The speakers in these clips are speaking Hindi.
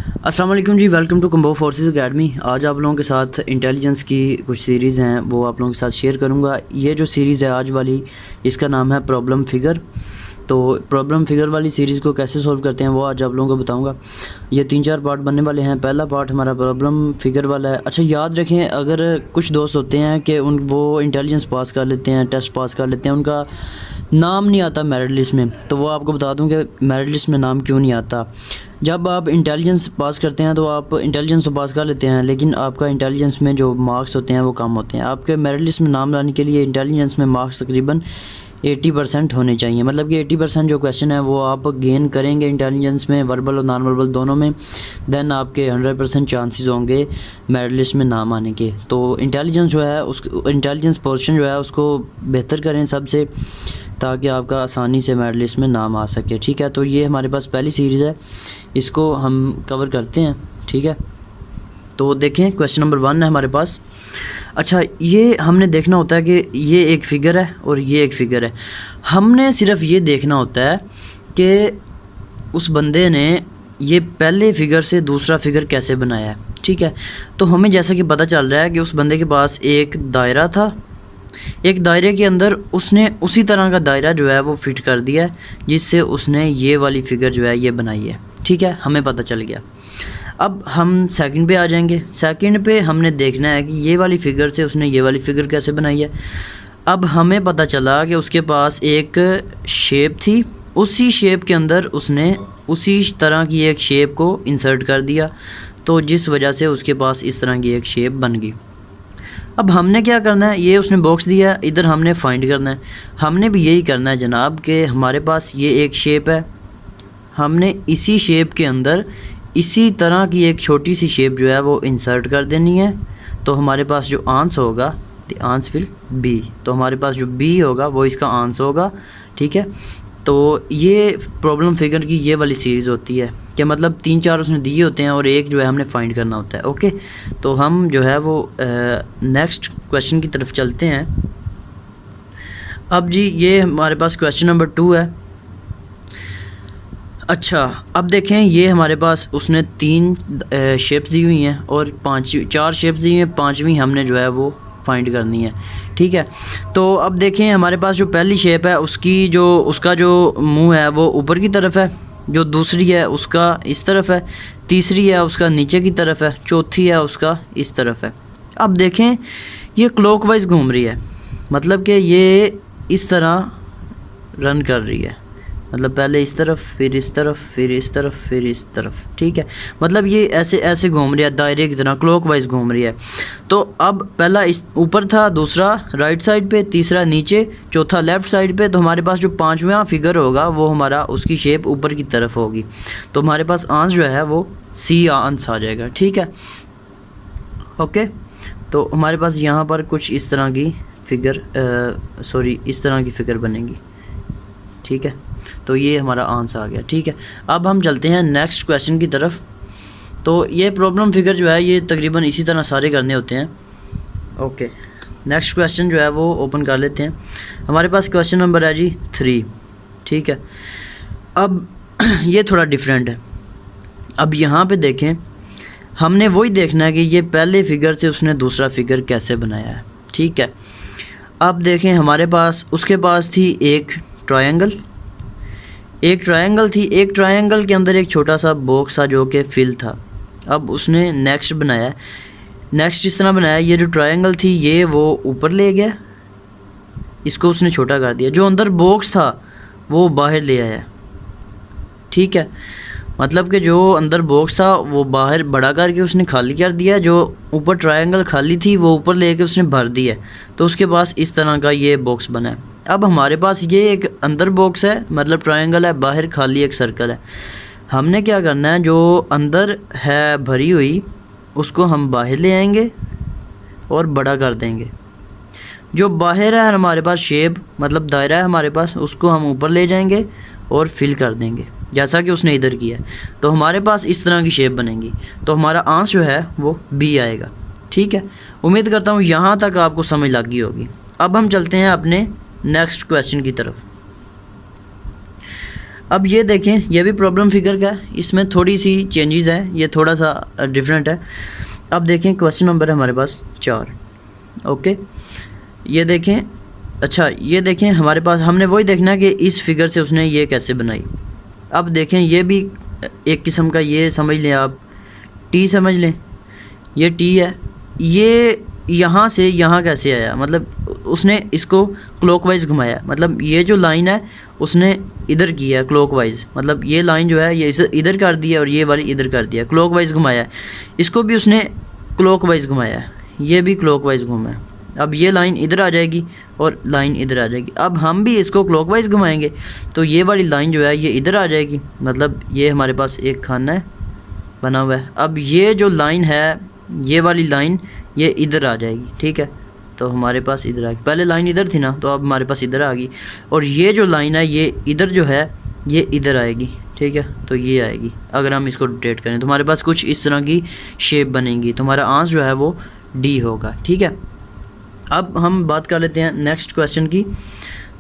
अस्सलाम वालेकुम जी, welcome to combo forces academy. आज आप लोगों के साथ इंटेलिजेंस की कुछ सीरीज़ हैं वो आप लोगों के साथ शेयर करूंगा। ये जो सीरीज़ है आज वाली, इसका नाम है प्रॉब्लम फिगर। तो प्रॉब्लम फिगर वाली सीरीज़ को कैसे सॉल्व करते हैं वो आज आप लोगों को बताऊंगा। ये 3-4 पार्ट बनने वाले हैं। पहला पार्ट हमारा प्रॉब्लम फिगर वाला है। अच्छा याद रखें, अगर कुछ दोस्त होते हैं कि वो इंटेलिजेंस पास कर लेते हैं, टेस्ट पास कर लेते हैं, उनका नाम नहीं आता मेरिट लिस्ट में, तो वो आपको बता दूं कि मेरिट लिस्ट में नाम क्यों नहीं आता। जब आप इंटेलिजेंस पास करते हैं तो आप इंटेलिजेंस तो पास कर लेते हैं, लेकिन आपका इंटेलिजेंस में जो मार्क्स होते हैं वो कम होते हैं। आपके मेरिट लिस्ट में नाम लाने के लिए इंटेलिजेंस में मार्क्स तकरीबन 80% होने चाहिए। मतलब कि 80% जो क्वेश्चन है वो आप गेन करेंगे इंटेलिजेंस में, वर्बल और नॉन वर्बल दोनों में, देन आपके 100% चांसेस होंगे मेरिट लिस्ट में नाम आने के। तो इंटेलिजेंस जो है उस इंटेलिजेंस पोर्शन जो है उसको बेहतर करें सबसे, ताकि आपका आसानी से मेरिट लिस्ट में नाम आ सके। ठीक है, तो ये हमारे पास पहली सीरीज़ है, इसको हम कवर करते हैं। ठीक है, तो देखें क्वेश्चन नंबर 1 है हमारे पास। अच्छा, ये हमने देखना होता है कि ये एक फ़िगर है और ये एक फ़िगर है। हमने सिर्फ ये देखना होता है कि उस बंदे ने ये पहले फ़िगर से दूसरा फ़िगर कैसे बनाया है। ठीक है, तो हमें जैसा कि पता चल रहा है कि उस बंदे के पास एक दायरा था, एक दायरे के अंदर उसने उसी तरह का दायरा जो है वो फिट कर दिया है, जिससे उसने ये वाली फ़िगर जो है ये बनाई है। ठीक है, हमें पता चल गया। अब हम सेकंड पे आ जाएंगे। सेकंड पे हमने देखना है कि ये वाली फ़िगर से उसने ये वाली फ़िगर कैसे बनाई है। अब हमें पता चला कि उसके पास एक शेप थी, उसी शेप के अंदर उसने उसी तरह की एक शेप को इंसर्ट कर दिया, तो जिस वजह से उसके पास इस तरह की एक शेप बन गई। अब हमने क्या करना है, ये उसने बॉक्स दिया, इधर हमने फाइंड करना है। हमने भी यही करना है जनाब कि हमारे पास ये एक शेप है, हमने इसी शेप के अंदर इसी तरह की एक छोटी सी शेप जो है वो इंसर्ट कर देनी है। तो हमारे पास जो आंसर होगा, द आंसर विल बी, तो हमारे पास जो बी होगा वो इसका आंसर होगा। ठीक है, तो ये प्रॉब्लम फिगर की ये वाली सीरीज़ होती है कि मतलब 3-4 उसने दिए होते हैं और एक जो है हमने फाइंड करना होता है। ओके, तो हम जो है वो नेक्स्ट क्वेश्चन की तरफ चलते हैं। अब जी ये हमारे पास क्वेश्चन नंबर 2 है। अच्छा, अब देखें, ये हमारे पास उसने 3 शेप्स दी हुई हैं और 4 शेप्स दी हुई हैं, 5वीं हमने जो है वो फाइंड करनी है। ठीक है, तो अब देखें हमारे पास जो पहली शेप है उसका जो मुंह है वो ऊपर की तरफ है, जो दूसरी है उसका इस तरफ है, तीसरी है उसका नीचे की तरफ है, चौथी है उसका इस तरफ है। अब देखें ये क्लॉकवाइज घूम रही है, मतलब कि ये इस तरह रन कर रही है, मतलब पहले इस तरफ, फिर इस तरफ, फिर इस तरफ, फिर इस तरफ। ठीक है, मतलब ये ऐसे ऐसे घूम रही है, दायरे की तरह क्लॉकवाइज घूम रही है। तो अब पहला इस ऊपर था, दूसरा राइट साइड पे, तीसरा नीचे, चौथा लेफ़्ट साइड पे। तो हमारे पास जो 5वां फिगर होगा वो हमारा उसकी शेप ऊपर की तरफ होगी, तो हमारे पास आंसर जो है वो सी आंसर आ जाएगा। ठीक है, ओके, तो हमारे पास यहाँ पर कुछ इस तरह की फ़िगर इस तरह की फ़िगर बनेगी। ठीक है, तो ये हमारा आंसर आ गया। ठीक है, अब हम चलते हैं नेक्स्ट क्वेश्चन की तरफ। तो ये प्रॉब्लम फिगर जो है ये तकरीबन इसी तरह सारे करने होते हैं। ओके, नेक्स्ट क्वेश्चन जो है वो ओपन कर लेते हैं। हमारे पास क्वेश्चन नंबर है जी 3। ठीक है, अब ये थोड़ा डिफरेंट है। अब यहाँ पे देखें, हमने वही देखना है कि ये पहले फिगर से उसने दूसरा फिगर कैसे बनाया है। ठीक है, अब देखें हमारे पास उसके पास थी एक ट्रायंगल थी, एक ट्रायंगल के अंदर एक छोटा सा बॉक्स था जो कि फिल था। अब उसने नेक्स्ट बनाया, नेक्स्ट इस तरह बनाया, ये जो ट्रायंगल थी ये वो ऊपर ले गया, इसको उसने छोटा कर दिया, जो अंदर बॉक्स था वो बाहर ले आया। ठीक है, मतलब कि जो अंदर बॉक्स था वो बाहर बड़ा करके उसने खाली कर दिया, जो ऊपर ट्रायंगल खाली थी वो ऊपर लेके उसने भर दिया, तो उसके पास इस तरह का ये बॉक्स बना है। अब हमारे पास ये एक अंदर बॉक्स है, मतलब ट्रायंगल है, बाहर खाली एक सर्कल है। हमने क्या करना है, जो अंदर है भरी हुई उसको हम बाहर ले आएंगे और बड़ा कर देंगे। जो बाहर है हमारे पास शेप, मतलब दायरा है हमारे पास, उसको हम ऊपर ले जाएंगे और फिल कर देंगे, जैसा कि उसने इधर किया। तो हमारे पास इस तरह की शेप बनेगी, तो हमारा आंसर जो है वो बी आएगा। ठीक है, उम्मीद करता हूँ यहाँ तक आपको समझ लग गई होगी। अब हम चलते हैं अपने नेक्स्ट क्वेश्चन की तरफ। अब ये देखें, ये भी प्रॉब्लम फिगर का है, इसमें थोड़ी सी चेंजेस है, ये थोड़ा सा डिफरेंट है। अब देखें क्वेश्चन नंबर है हमारे पास 4। ओके, ये देखें। अच्छा ये देखें, हमारे पास हमने वही देखना है कि इस फिगर से उसने ये कैसे बनाई। अब देखें, ये भी एक किस्म का, ये समझ लें आप टी समझ लें, ये टी है, ये यहाँ से यहाँ कैसे आया, मतलब उसने इसको क्लॉकवाइज घुमाया, मतलब ये जो लाइन है उसने इधर किया क्लॉकवाइज, मतलब ये लाइन जो है ये इधर कर दिया और ये वाली इधर कर दिया, क्लॉकवाइज घुमाया। इसको भी उसने क्लॉकवाइज घुमाया, ये भी क्लॉकवाइज घुमा है। अब ये लाइन इधर आ जाएगी और लाइन इधर आ जाएगी। अब हम भी इसको क्लॉकवाइज घुमाएंगे तो ये वाली लाइन जो है ये इधर आ जाएगी, मतलब ये हमारे पास एक खाना है बना हुआ है। अब ये जो लाइन है, ये वाली लाइन ये इधर आ जाएगी, ठीक है, तो हमारे पास इधर आ गई। पहले लाइन इधर थी ना, तो अब हमारे पास इधर आ गई। और ये जो लाइन है ये इधर जो है ये इधर आएगी, ठीक है, तो ये आएगी। अगर हम इसको रोटेट करें तो हमारे पास कुछ इस तरह की शेप बनेगी, तो हमारा आंसर जो है वो डी होगा, ठीक है। अब हम बात कर लेते हैं नेक्स्ट क्वेश्चन की।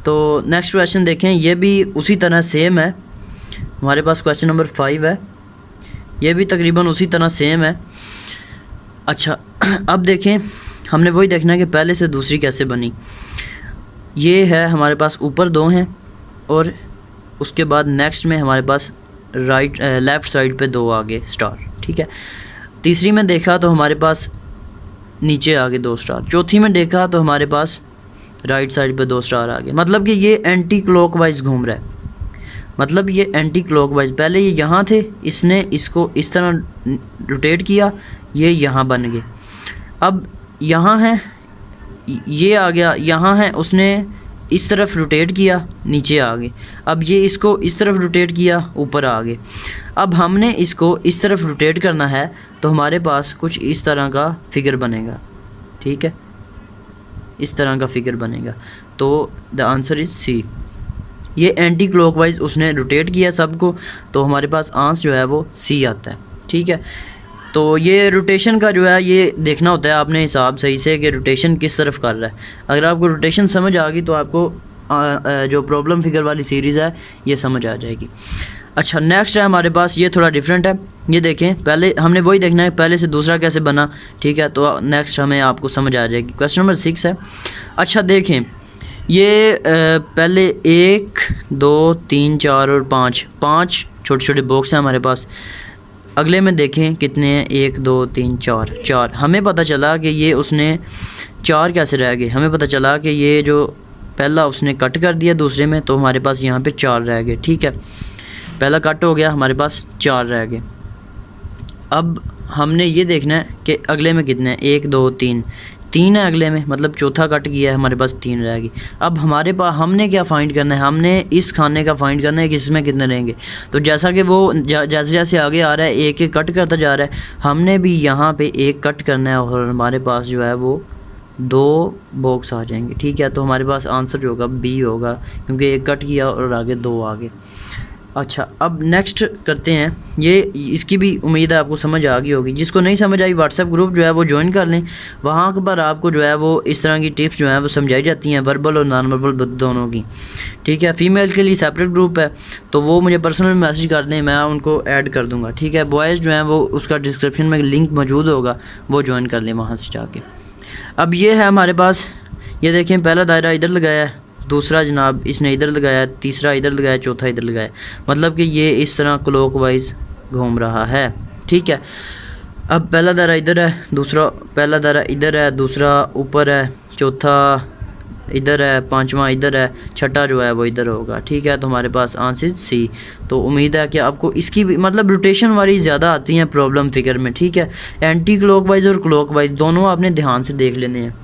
तो नेक्स्ट क्वेश्चन देखें, ये भी उसी तरह सेम है। हमारे पास क्वेश्चन नंबर 5 है, ये भी तकरीबन उसी तरह सेम है। अच्छा अब देखें, हमने वही देखना है कि पहले से दूसरी कैसे बनी। ये है हमारे पास ऊपर 2 हैं और उसके बाद नेक्स्ट में हमारे पास लेफ़्ट साइड पे 2 आगे स्टार, ठीक है। तीसरी में देखा तो हमारे पास नीचे आगे 2 स्टार। चौथी में देखा तो हमारे पास राइट साइड पे 2 स्टार आगे, मतलब कि ये एंटी क्लॉकवाइज घूम रहा है, मतलब ये एंटी क्लॉकवाइज। पहले ये यहाँ थे, इसने इसको इस तरह रोटेट किया, ये यहाँ बन गए। अब यहाँ है, ये आ गया, यहाँ है, उसने इस तरफ रोटेट किया, नीचे आ गए। अब ये इसको इस तरफ रोटेट किया, ऊपर आ गए। अब हमने इसको इस तरफ रोटेट करना है तो हमारे पास कुछ इस तरह का फिगर बनेगा, ठीक है, इस तरह का फिगर बनेगा। तो द आंसर इज़ सी। ये एंटी क्लॉकवाइज उसने रोटेट किया सबको, तो हमारे पास आंसर जो है वो सी आता है, ठीक है। तो ये रोटेशन का जो है ये देखना होता है आपने हिसाब सही से कि रोटेशन किस तरफ कर रहा है। अगर आपको रोटेशन समझ आ गई तो आपको जो प्रॉब्लम फिगर वाली सीरीज़ है ये समझ आ जाएगी। अच्छा नेक्स्ट है हमारे पास, ये थोड़ा डिफरेंट है। ये देखें, पहले हमने वही देखना है पहले से दूसरा कैसे बना, ठीक है, तो नेक्स्ट हमें आपको समझ आ जाएगी। क्वेश्चन नंबर 6 है। अच्छा देखें, ये पहले 1 2 3 4 और 5 छोटे छोटे बॉक्स हैं हमारे पास। अगले में देखें कितने हैं, 1 2 3 4। हमें पता चला कि ये उसने 4 कैसे रह गए। हमें पता चला कि ये जो पहला उसने कट कर दिया दूसरे में, तो हमारे पास यहाँ पे 4 रह गए, ठीक है। पहला कट हो गया, हमारे पास 4 रह गए। अब हमने ये देखना है कि अगले में कितने हैं, 1 2 3 है अगले में, मतलब चौथा कट किया है, हमारे पास 3 रह गई। अब हमारे पास हमने क्या फ़ाइंड करना है, हमने इस खाने का फ़ाइंड करना है कि इसमें कितने रहेंगे। तो जैसा कि वो जैसे जैसे आगे आ रहा है एक एक कट करता जा रहा है, हमने भी यहाँ पे एक कट करना है और हमारे पास जो है वो 2 बॉक्स आ जाएंगे, ठीक है। तो हमारे पास आंसर जो होगा बी होगा, क्योंकि एक कट किया और आगे 2 आगे। अच्छा अब नेक्स्ट करते हैं, ये इसकी भी उम्मीद है आपको समझ आ गई होगी। जिसको नहीं समझ आई व्हाट्सएप ग्रुप जो है वो ज्वाइन कर लें, वहाँ पर आपको जो है वो इस तरह की टिप्स जो है वो समझाई जाती हैं, वर्बल और नॉन वर्बल दोनों की, ठीक है। फ़ीमेल के लिए सेपरेट ग्रुप है, तो वो मुझे पर्सनल मैसेज कर दें, मैं उनको ऐड कर दूँगा, ठीक है। बॉयज़ जो हैं वो उसका डिस्क्रिप्शन में लिंक मौजूद होगा, वो ज्वाइन कर लें वहाँ से जाके। अब ये है हमारे पास, ये देखें पहला दायरा इधर लगाया है, दूसरा जनाब इसने इधर लगाया, तीसरा इधर लगाया, चौथा इधर लगाया, मतलब कि ये इस तरह क्लॉकवाइज घूम रहा है, ठीक है। अब पहला दायरा इधर है, दूसरा पहला दायरा इधर है, दूसरा ऊपर है, चौथा इधर है, पांचवा इधर है, छठा जो है वो इधर होगा, ठीक है। तो हमारे पास आंसर सी। तो उम्मीद है कि आपको इसकी भी मतलब रोटेशन वाली ज़्यादा आती हैं प्रॉब्लम फिगर में, ठीक है। एंटी क्लॉकवाइज और क्लॉकवाइज दोनों आपने ध्यान से देख लेने हैं।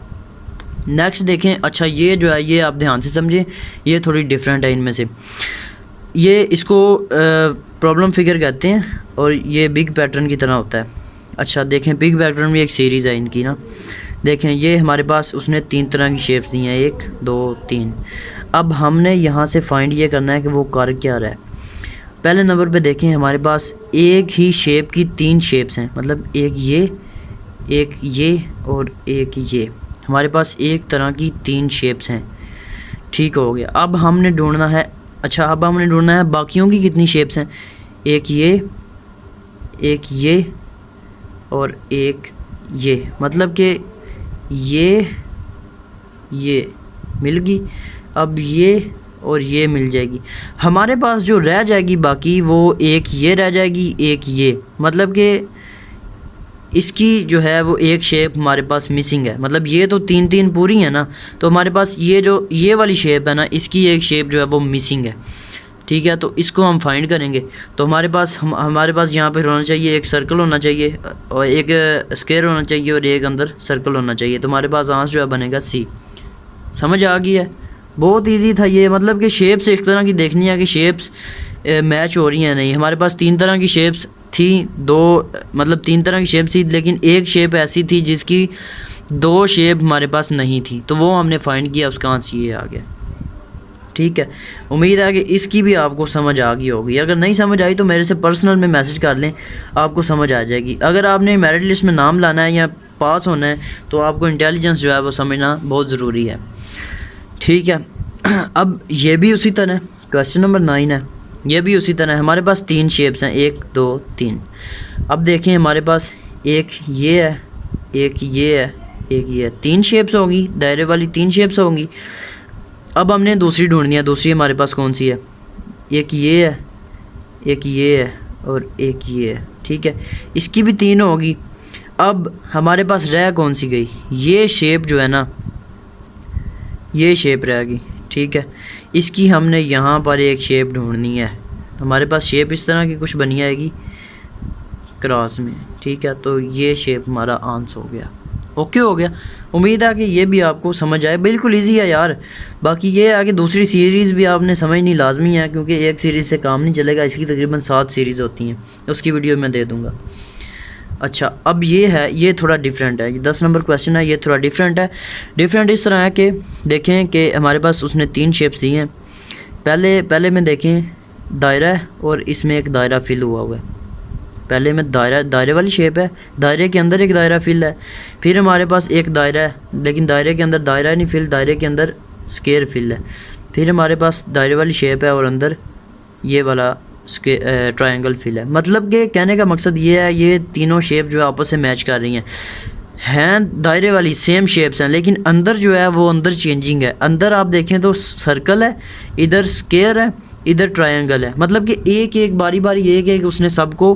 नेक्स्ट देखें, अच्छा ये जो है ये आप ध्यान से समझें, ये थोड़ी डिफरेंट है इनमें से। ये इसको प्रॉब्लम फिगर कहते हैं और ये बिग पैटर्न की तरह होता है। अच्छा देखें, बिग पैटर्न में एक सीरीज़ है इनकी ना, देखें ये हमारे पास उसने 3 तरह की शेप्स दी हैं, 1 2 3। अब हमने यहाँ से फाइंड ये करना है कि वो कर क्या रहा है। पहले नंबर पे देखें, हमारे पास एक ही शेप की 3 शेप्स हैं, मतलब एक ये और एक ये, हमारे पास एक तरह की 3 शेप्स हैं, ठीक हो गया। अब हमने ढूंढना है अच्छा, अब हमने ढूंढना है बाकियों की कितनी शेप्स हैं। एक ये और एक ये, मतलब कि ये मिल गई। अब ये और ये मिल जाएगी। हमारे पास जो रह जाएगी बाकी वो एक ये रह जाएगी, एक ये, मतलब कि इसकी जो है वो एक शेप हमारे पास मिसिंग है। मतलब ये तो तीन तीन पूरी है ना, तो हमारे पास ये वाली शेप है ना, इसकी एक शेप जो है वो मिसिंग है। ठीक है, तो इसको हम फाइंड करेंगे। तो हमारे पास यहाँ पे होना चाहिए, एक सर्कल होना चाहिए और एक स्क्वायर होना चाहिए और एक अंदर सर्कल होना चाहिए। तो हमारे पास आंसर जो है बनेगा सी। समझ आ गई है? बहुत इजी था ये। मतलब कि शेप्स एक तरह की देखनी है कि शेप्स मैच हो रही हैं नहीं। हमारे पास तीन तरह की शेप्स थी, तीन तरह की शेप्स थी, लेकिन एक शेप ऐसी थी जिसकी दो शेप हमारे पास नहीं थी, तो वो हमने फाइंड किया, उसका आंसर ये आ गया। ठीक है, उम्मीद है कि इसकी भी आपको समझ आ गई होगी। अगर नहीं समझ आई तो मेरे से पर्सनल में मैसेज कर लें, आपको समझ आ जाएगी। अगर आपने मेरिट लिस्ट में नाम लाना है या पास होना है तो आपको इंटेलिजेंस जो है वो समझना बहुत ज़रूरी है। ठीक है, अब ये भी उसी तरह, क्वेश्चन नंबर 9 है, ये भी उसी तरह। हमारे पास तीन शेप्स हैं, 1 2 3। अब देखें, हमारे पास एक ये है, एक ये है, एक ये है, तीन शेप्स होगी, दायरे वाली तीन शेप्स होंगी। अब हमने दूसरी ढूंढनी है। दूसरी हमारे पास कौन सी है? एक ये है, एक ये है और एक ये है। ठीक है, इसकी भी तीन होगी। अब हमारे पास रह कौन सी गई? ये शेप जो है ना, ये शेप रहेगी। ठीक है, इसकी हमने यहाँ पर एक शेप ढूंढनी है। हमारे पास शेप इस तरह की कुछ बनी आएगी क्रॉस में। ठीक है, तो ये शेप हमारा आंसर हो गया। ओके हो गया। उम्मीद है कि ये भी आपको समझ आए। बिल्कुल इजी है यार। बाकी ये है कि दूसरी सीरीज़ भी आपने समझनी लाजमी है, क्योंकि एक सीरीज़ से काम नहीं चलेगा। इसकी तकरीबन 7 सीरीज़ होती हैं, उसकी वीडियो मैं दे दूँगा। अच्छा, अब ये है, ये थोड़ा डिफरेंट है। ये 10 नंबर क्वेश्चन है, ये थोड़ा डिफरेंट है। डिफरेंट इस तरह है कि देखें कि हमारे पास उसने तीन शेप्स दी हैं। पहले में देखें दायरा है और इसमें एक दायरा फिल हुआ है। पहले में दायरे वाली शेप है, दायरे के अंदर एक दायरा फिल है। फिर हमारे पास एक दायरा है, लेकिन दायरे के अंदर दायरा नहीं फिल, दायरे के अंदर स्क्वायर फिल है। फिर हमारे पास दायरे वाली शेप है और अंदर ये वाला ट्रायंगल फिल है। मतलब कि कहने का मकसद ये है, ये तीनों शेप जो है आपस में मैच कर रही हैं दायरे वाली सेम शेप्स हैं, लेकिन अंदर जो है वो अंदर चेंजिंग है। अंदर आप देखें तो सर्कल है, इधर स्क्वायर है, इधर ट्रायंगल है। मतलब कि एक एक बारी एक उसने सबको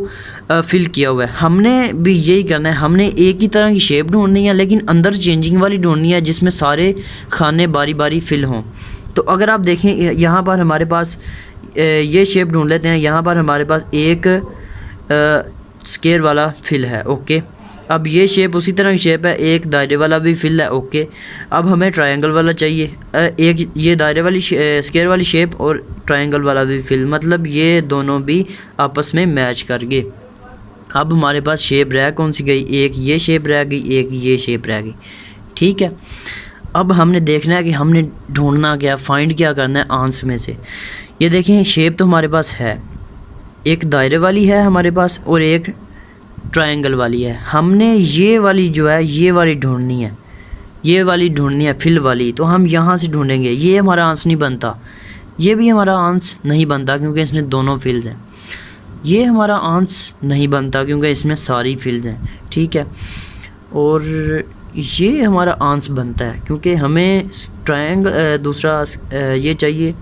फिल किया हुआ है। हमने भी यही करना है, हमने एक ही तरह की शेप ढूंढनी है, लेकिन अंदर चेंजिंग वाली ढूंढनी है जिसमें सारे खाने बारी फिल हों। तो अगर आप देखें यहाँ पर हमारे पास ये शेप ढूंढ लेते हैं। यहाँ पर हमारे पास एक स्क्वायर वाला फिल है। ओके, अब ये शेप उसी तरह की शेप है, एक दायरे वाला भी फिल है। ओके, अब हमें ट्रायंगल वाला चाहिए, एक ये दायरे वाली स्क्वायर वाली शेप और ट्रायंगल वाला भी फिल, मतलब ये दोनों भी आपस में मैच कर गए। अब हमारे पास शेप रह कौन सी गई? एक ये शेप रह गई, एक ये शेप रह गई। ठीक है, अब हमने देखना है कि हमने ढूंढना क्या, फाइंड क्या करना है आंसर में से। ये देखें, शेप तो हमारे पास है, एक दायरे वाली है हमारे पास और एक ट्रायंगल वाली है। हमने ये वाली जो है ये वाली ढूंढनी है, ये वाली ढूंढनी है फिल वाली। तो हम यहाँ से ढूंढेंगे। ये हमारा आंसर नहीं बनता, ये भी हमारा आंसर नहीं बनता क्योंकि इसमें दोनों फिल्स हैं। ये हमारा आंसर नहीं बनता क्योंकि इसमें सारी फिल्स हैं। ठीक है, और ये हमारा आंसर बनता है क्योंकि हमें ट्रायंगल दूसरा ये चाहिए,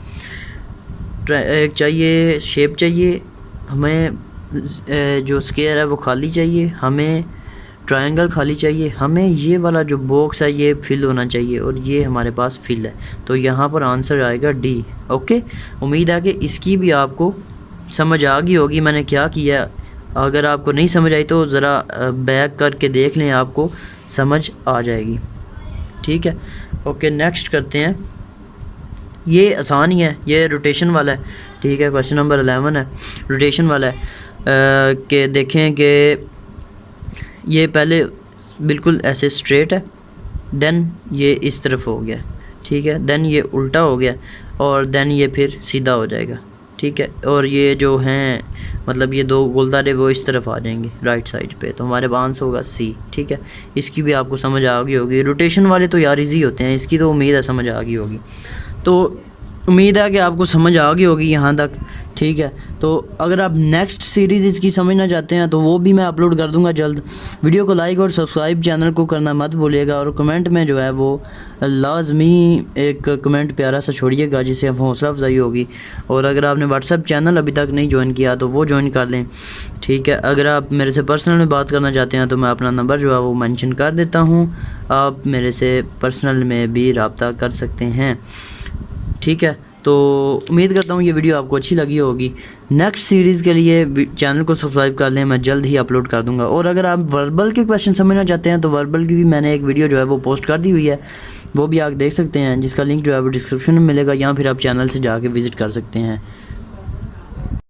एक चाहिए शेप चाहिए, हमें जो स्क्वायर है वो खाली चाहिए, हमें ट्रायंगल खाली चाहिए, हमें ये वाला जो बॉक्स है ये फिल होना चाहिए और ये हमारे पास फिल है। तो यहाँ पर आंसर आएगा डी। ओके, उम्मीद है कि इसकी भी आपको समझ आ गई होगी मैंने क्या किया। अगर आपको नहीं समझ आई तो ज़रा बैक करके देख लें, आपको समझ आ जाएगी। ठीक है, ओके, नेक्स्ट करते हैं। ये आसान ही है, ये रोटेशन वाला है। ठीक है, क्वेश्चन नंबर 11 है, रोटेशन वाला है। कि देखें कि ये पहले बिल्कुल ऐसे स्ट्रेट है, देन ये इस तरफ हो गया। ठीक है, देन ये उल्टा हो गया और देन ये फिर सीधा हो जाएगा। ठीक है, और ये जो हैं मतलब ये दो गोलदारे वो इस तरफ आ जाएंगे राइट साइड पे। तो हमारे पास होगा सी। ठीक है, इसकी भी आपको समझ आ गई होगी। रोटेशन वाले तो यार इजी होते हैं, इसकी तो उम्मीद है समझ आ गई होगी। तो उम्मीद है कि आपको समझ आ गई होगी यहाँ तक, ठीक है। तो अगर आप नेक्स्ट सीरीज़ इसकी समझना चाहते हैं तो वो भी मैं अपलोड कर दूंगा जल्द। वीडियो को लाइक और सब्सक्राइब चैनल को करना मत भूलिएगा, और कमेंट में जो है वो लाजमी एक कमेंट प्यारा सा छोड़िएगा जिससे हौसला अफजाई होगी। और अगर आपने व्हाट्सएप चैनल अभी तक नहीं ज्वाइन किया तो वो ज्वाइन कर लें, ठीक है। अगर आप मेरे से पर्सनल में बात करना चाहते हैं तो मैं अपना नंबर जो है वो मेंशन कर देता हूँ, आप मेरे से पर्सनल में भी रब्ता कर सकते हैं, ठीक है। तो उम्मीद करता हूँ ये वीडियो आपको अच्छी लगी होगी। नेक्स्ट सीरीज़ के लिए चैनल को सब्सक्राइब कर लें, मैं जल्द ही अपलोड कर दूंगा। और अगर आप वर्बल के क्वेश्चन समझना चाहते हैं तो वर्बल की भी मैंने एक वीडियो जो है वो पोस्ट कर दी हुई है, वो भी आप देख सकते हैं, जिसका लिंक जो है वो डिस्क्रिप्शन में मिलेगा, या फिर आप चैनल से जाके विज़िट कर सकते हैं।